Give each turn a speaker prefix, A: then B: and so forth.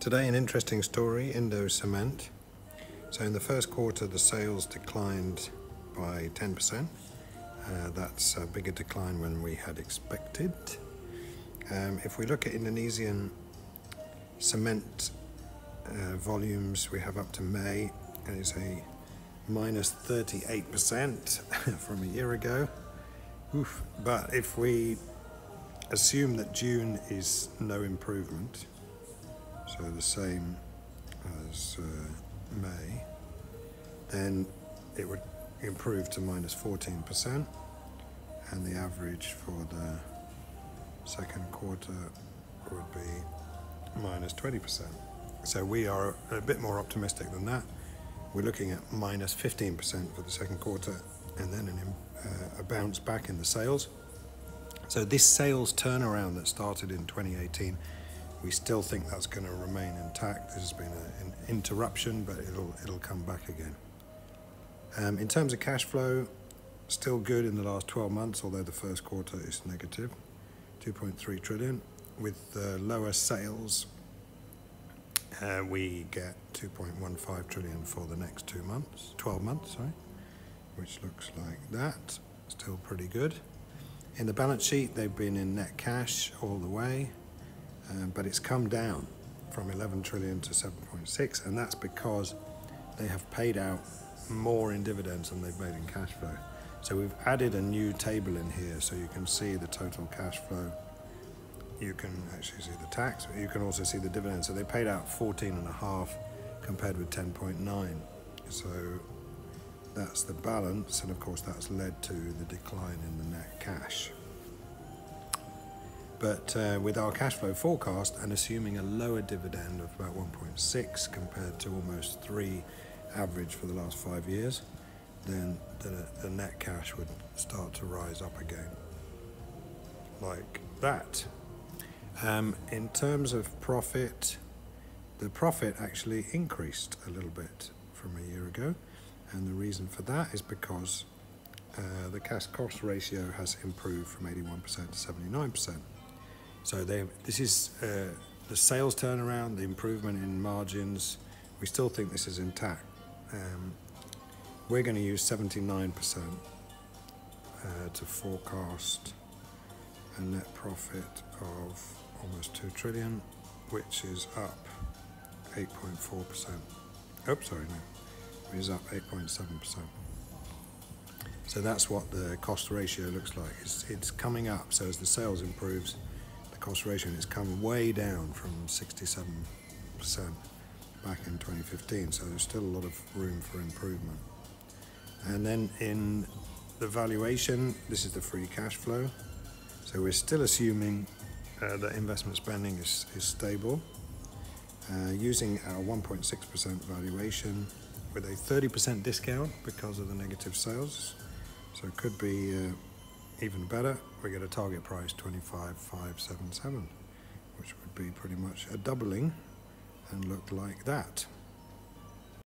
A: Today, an interesting story, Indo Cement. So in the first quarter, the sales declined by 10%. That's a bigger decline than we had expected. If we look at Indonesian cement volumes, we have up to May, and it's a minus 38% from a year ago. Oof. But if we assume that June is no improvement, so the same as May, then it would improve to minus 14%, and the average for the second quarter would be minus 20%. So we are a bit more optimistic than that. We're looking at minus 15% for the second quarter, and then a bounce back in the sales. So this sales turnaround that started in 2018, we still think that's going to remain intact. This has been an interruption, but it'll come back again. In terms of cash flow, still good in the last 12 months, although the first quarter is negative, 2.3 trillion. With lower sales, we get 2.15 trillion for the next 12 months, which looks like that. Still pretty good. In the balance sheet, they've been in net cash all the way, but it's come down from 11 trillion to 7.6, and that's because they have paid out more in dividends than they've made in cash flow. So we've added a new table in here so you can see the total cash flow. You can actually see the tax, but you can also see the dividends. So they paid out 14.5 compared with 10.9. So that's the balance, and of course that's led to the decline in the net cash. But with our cash flow forecast and assuming a lower dividend of about 1.6 compared to almost 3 average for the last 5 years, then the net cash would start to rise up again, like that. In terms of profit, the profit actually increased a little bit from a year ago, and the reason for that is because the cash cost ratio has improved from 81% to 79%. So this is the sales turnaround, the improvement in margins. We still think this is intact. We're going to use 79% to forecast a net profit of almost 2 trillion, which is up 8.4%. Oops, sorry, no, it is up 8.7%. So that's what the cost ratio looks like. It's coming up. So as the sales improves, the cost ratio has come way down from 67% back in 2015. So there's still a lot of room for improvement. And then in the valuation, this is the free cash flow. So we're still assuming that investment spending is stable, using our 1.6% valuation with a 30% discount because of the negative sales. So it could be even better. We get a target price 25,577, which would be pretty much a doubling and look like that.